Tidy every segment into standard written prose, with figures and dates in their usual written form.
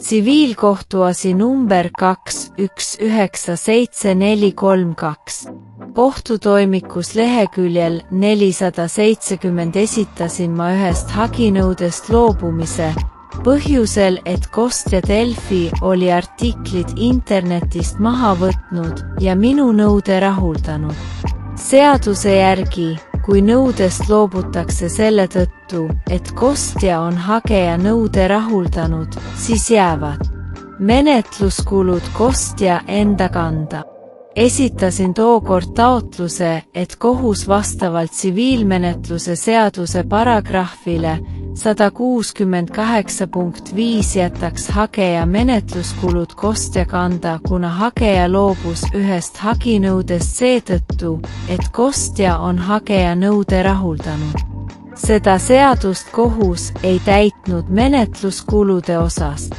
Tsiviilkohtuasi number 219742. Kohtutoimikus leheküljel 470 esitasin ma ühest haginõudest loobumise, põhjusel, et Kost ja Delfi oli artiklid internetist maha võtnud ja minu nõude rahuldanud. Seaduse järgi, kui nõudest loobutakse selle tõttu, et kostja on hageja nõude rahuldanud, siis jäävad menetluskulud kostja enda kanda. Esitasin tookord taotluse, et kohus vastavalt tsiviilmenetluse seaduse paragrahvile 168.5 jätaks hageja menetluskulud kostja kanda, kuna hageja loobus ühest haginõudest seetõttu, et kostja on hageja nõude rahuldanud. Seda seadust kohus ei täitnud menetluskulude osas,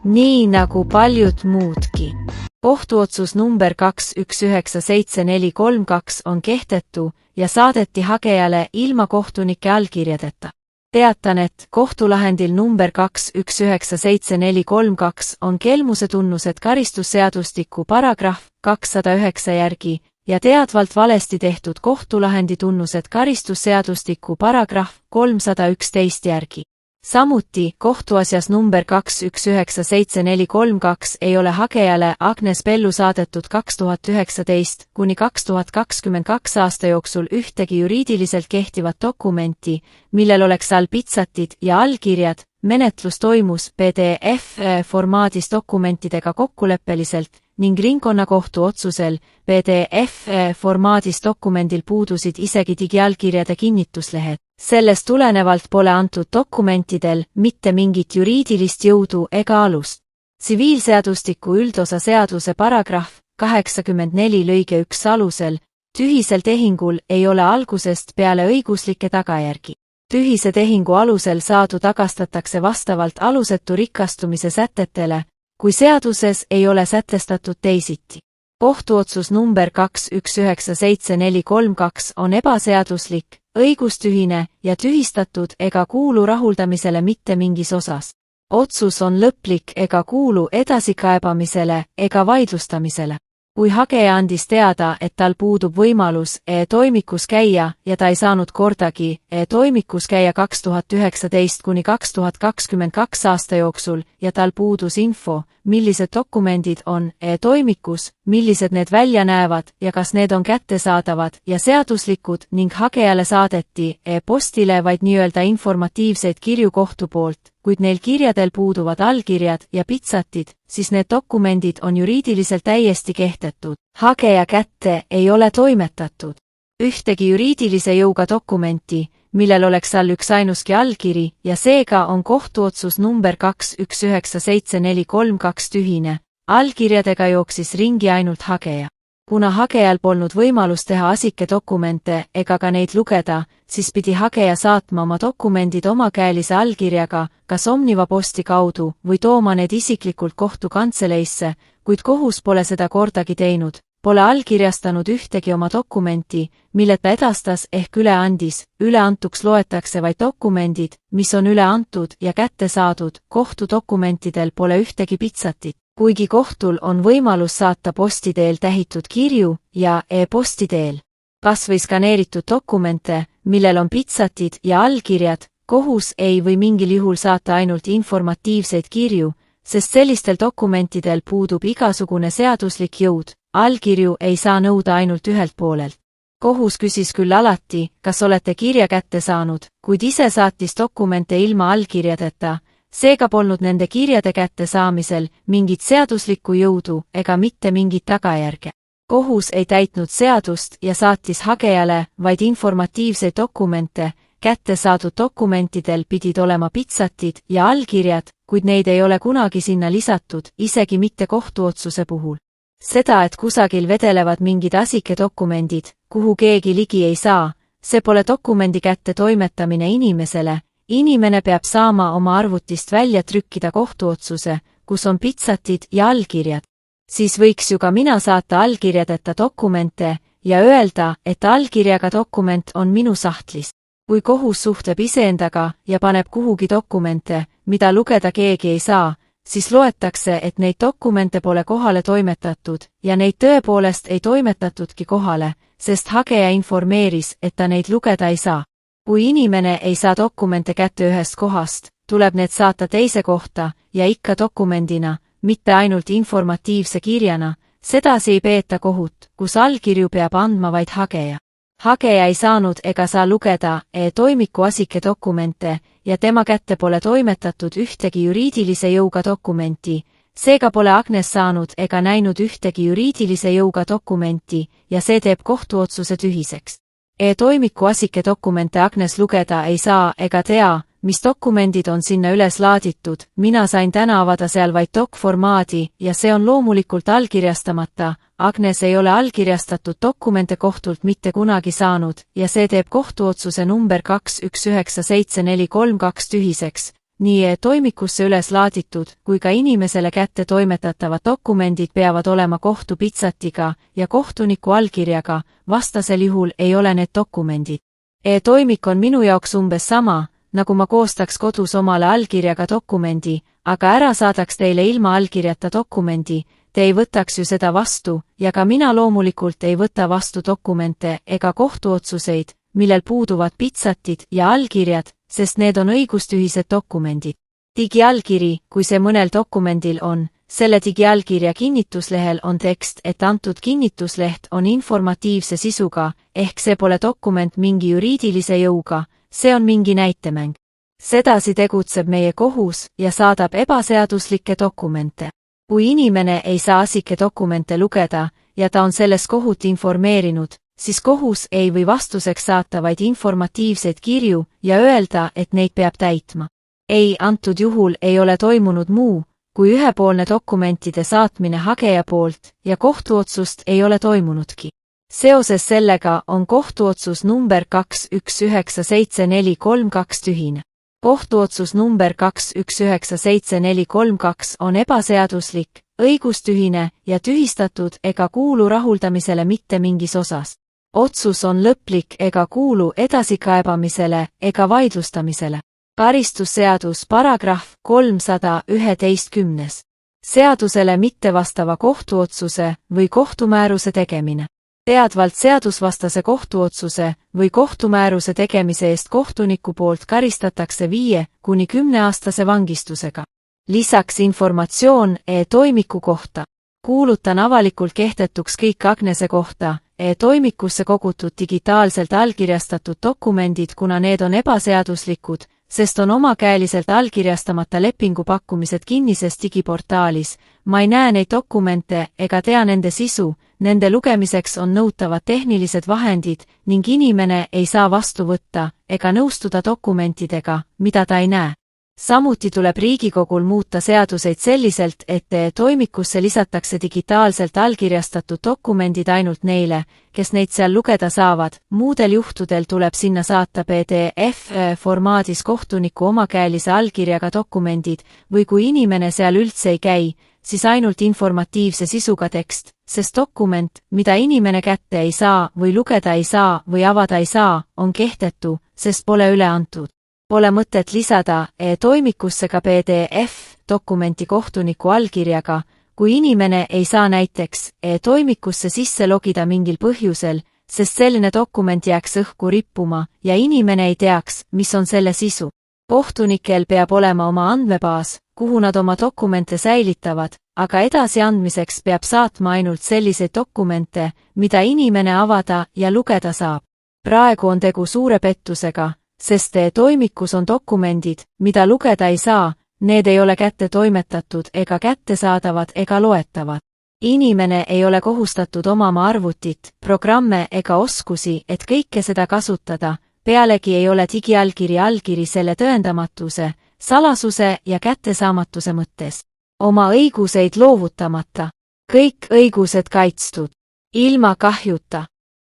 nii nagu paljud muudki. Kohtuotsus number 219742 on kehtetu ja saadeti hagejale ilma kohtunike allkirjadeta. Teatan, et kohtulahendil number 219742 on kelmuse tunnused karistusseadustiku paragrahv 209 järgi ja teadvalt valesti tehtud kohtulahendi tunnused karistusseadustiku paragrahv 311 järgi. Samuti kohtuasjas number 219742 ei ole hagejale Agnes Bellu saadetud 2019 kuni 2022 aasta jooksul ühtegi juriidiliselt kehtivat dokumenti, millel oleks all pitsatid ja allkirjad. Menetlus toimus PDF-formaadis dokumentidega kokkuleppeliselt ning ringkonnakohtu otsusel PDF-formaadis dokumendil puudusid isegi digiallkirjade kinnituslehed. Sellest tulenevalt pole antud dokumentidel mitte mingit juriidilist jõudu ega alust. Tsiviilseadustiku üldosa seaduse paragrahv 84 lõige 1 alusel tühisel tehingul ei ole algusest peale õiguslikke tagajärgi. Tühise tehingu alusel saadu tagastatakse vastavalt alusetu rikastumise sätetele, kui seaduses ei ole sätestatud teisiti. Kohtuotsus number 219742 on ebaseaduslik, õigustühine ja tühistatud ega kuulu rahuldamisele mitte mingis osas. Otsus on lõplik ega kuulu edasikaebamisele ega vaidlustamisele. Kui hageja andis teada, et tal puudub võimalus e-toimikus käia ja ta ei saanud kordagi e-toimikus käia 2019 kuni 2022 aasta jooksul ja tal puudus info, millised dokumendid on e-toimikus, millised need välja näevad ja kas need on kättesaadavad ja seaduslikud ning hagejale saadeti e-postile vaid nii-öelda informatiivseid kirju kohtu poolt, kuid neil kirjadel puuduvad allkirjad ja pitsatid, siis need dokumendid on juriidiliselt täiesti kehtetud. Hageja kätte ei ole toimetatud ühtegi juriidilise jõuga dokumenti, millel oleks all üksainuski allkiri ja seega on kohtuotsus number 219742 tühine. Allkirjadega jooksis ringi ainult hageja. Kuna hagejal polnud võimalus teha asikedokumente ega ka neid lugeda, siis pidi hageja saatma oma dokumendid omakäelise allkirjaga, kas Omniva posti kaudu või tooma need isiklikult kohtukantseleisse, kuid kohus pole seda kordagi teinud, pole allkirjastanud ühtegi oma dokumenti, mille ta edastas ehk üle andis. Üleantuks loetakse vaid dokumendid, mis on üle antud ja kätte saadud, kohtudokumentidel pole ühtegi pitsatit. Kuigi kohtul on võimalus saata posti teel tähitud kirju ja e-posti teel. Kas või skaneeritud dokumente, millel on pitsatid ja allkirjad, kohus ei või mingil juhul saata ainult informatiivseid kirju, sest sellistel dokumentidel puudub igasugune seaduslik jõud, allkirju ei saa nõuda ainult ühelt poolelt. Kohus küsis küll alati, kas olete kirja kätte saanud, kuid ise saatis dokumente ilma allkirjadeta, seega polnud nende kirjade kätte saamisel mingit seaduslikku jõudu ega mitte mingit tagajärge. Kohus ei täitnud seadust ja saatis hagejale vaid informatiivseid dokumente, kätte saadud dokumentidel pidid olema pitsatid ja allkirjad, kuid neid ei ole kunagi sinna lisatud, isegi mitte kohtuotsuse puhul. Seda, et kusagil vedelevad mingid asikedokumendid, kuhu keegi ligi ei saa, see pole dokumendi kätte toimetamine inimesele. Inimene peab saama oma arvutist välja trükkida kohtuotsuse, kus on pitsatid ja allkirjad. Siis võiks ju ka mina saata allkirjadeta dokumente ja öelda, et allkirjaga dokument on minu sahtlis. Kui kohus suhtleb iseendaga ja paneb kuhugi dokumente, mida lugeda keegi ei saa, siis loetakse, et neid dokumente pole kohale toimetatud ja neid tõepoolest ei toimetatudki kohale, sest hageja informeeris, et ta neid lugeda ei saa. Kui inimene ei saa dokumente kätte ühest kohast, tuleb need saata teise kohta ja ikka dokumendina, mitte ainult informatiivse kirjana, sedasi ei peeta kohut, kus allkirju peab andma vaid hageja. Hageja ei saanud ega saa lugeda e-toimiku asike dokumente ja tema kätte pole toimetatud ühtegi juriidilise jõuga dokumenti, seega pole Agnes saanud ega näinud ühtegi juriidilise jõuga dokumenti ja see teeb kohtuotsuse tühiseks. E-toimiku asike dokumente Agnes lugeda ei saa ega tea, mis dokumendid on sinna üles laaditud, mina sain täna avada seal vaid doc-formaadi ja see on loomulikult allkirjastamata. Agnes ei ole allkirjastatud dokumente kohtult mitte kunagi saanud ja see teeb kohtuotsuse number 219742 tühiseks. Nii e-toimikusse üles laaditud kui ka inimesele kätte toimetatavad dokumendid peavad olema kohtupitsatiga ja kohtuniku allkirjaga, vastasel juhul ei ole need dokumendid. E-toimik on minu jaoks umbes sama, nagu ma koostaks kodus omale allkirjaga dokumendi, aga ära saadaks teile ilma allkirjata dokumendi, te ei võtaks ju seda vastu ja ka mina loomulikult ei võta vastu dokumente ega kohtuotsuseid, millel puuduvad pitsatid ja allkirjad, sest need on õigustühised dokumendid. Digiallkiri, kui see mõnel dokumendil on, selle digiallkirja kinnituslehel on tekst, et antud kinnitusleht on informatiivse sisuga, ehk see pole dokument mingi juriidilise jõuga, see on mingi näitemäng. Sedasi tegutseb meie kohus ja saadab ebaseaduslikke dokumente. Kui inimene ei saa asike dokumente lugeda ja ta on selles kohut informeerinud, siis kohus ei või vastuseks saata vaid informatiivseid kirju ja öelda, et neid peab täitma. Ei, antud juhul ei ole toimunud muu, kui ühepoolne dokumentide saatmine hageja poolt ja kohtuotsust ei ole toimunudki. Seoses sellega on kohtuotsus number 219742 tühine. Kohtuotsus number 219742 on ebaseaduslik, õigustühine ja tühistatud ega kuulu rahuldamisele mitte mingis osas. Otsus on lõplik ega kuulu edasikaebamisele ega vaidlustamisele. Karistusseadus paragrahv 311. Seadusele mittevastava kohtuotsuse või kohtumääruse tegemine. Teadvalt seadusvastase kohtuotsuse või kohtumääruse tegemise eest kohtuniku poolt karistatakse 5 kuni 10-aastase vangistusega. Lisaks informatsioon e-toimiku kohta. Kuulutan avalikult kehtetuks kõik Agnese kohta e-toimikusse kogutud digitaalselt allkirjastatud dokumendid, kuna need on ebaseaduslikud, sest on omakäeliselt allkirjastamata lepingupakkumised kinnises digiportaalis. Ma ei näe neid dokumente ega tea nende sisu, nende lugemiseks on nõutavad tehnilised vahendid ning inimene ei saa vastu võtta ega nõustuda dokumentidega, mida ta ei näe. Samuti tuleb Riigikogul muuta seaduseid selliselt, et toimikusse lisatakse digitaalselt allkirjastatud dokumendid ainult neile, kes neid seal lugeda saavad, muudel juhtudel tuleb sinna saata PDF-formaadis kohtuniku omakäelise allkirjaga dokumendid või kui inimene seal üldse ei käi, siis ainult informatiivse sisuga tekst, sest dokument, mida inimene kätte ei saa või lugeda ei saa või avada ei saa, on kehtetu, sest pole üle antud. Pole mõtet lisada e-toimikusse ka PDF-dokumenti kohtuniku allkirjaga, kui inimene ei saa näiteks e-toimikusse sisse logida mingil põhjusel, sest selline dokument jääks õhku rippuma ja inimene ei teaks, mis on selle sisu. Kohtunikel peab olema oma andmebaas, kuhu nad oma dokumente säilitavad, aga edasiandmiseks peab saatma ainult selliseid dokumente, mida inimene avada ja lugeda saab. Praegu on tegu suure pettusega, sest e-toimikus on dokumendid, mida lugeda ei saa, need ei ole kätte toimetatud ega kättesaadavad ega loetavad. Inimene ei ole kohustatud omama arvutit, programme ega oskusi, et kõike seda kasutada, pealegi ei ole digiallkiri selle tõendamatuse, salasuse ja kättesaamatuse mõttes. Oma õiguseid loovutamata. Kõik õigused kaitstud. Ilma kahjuta.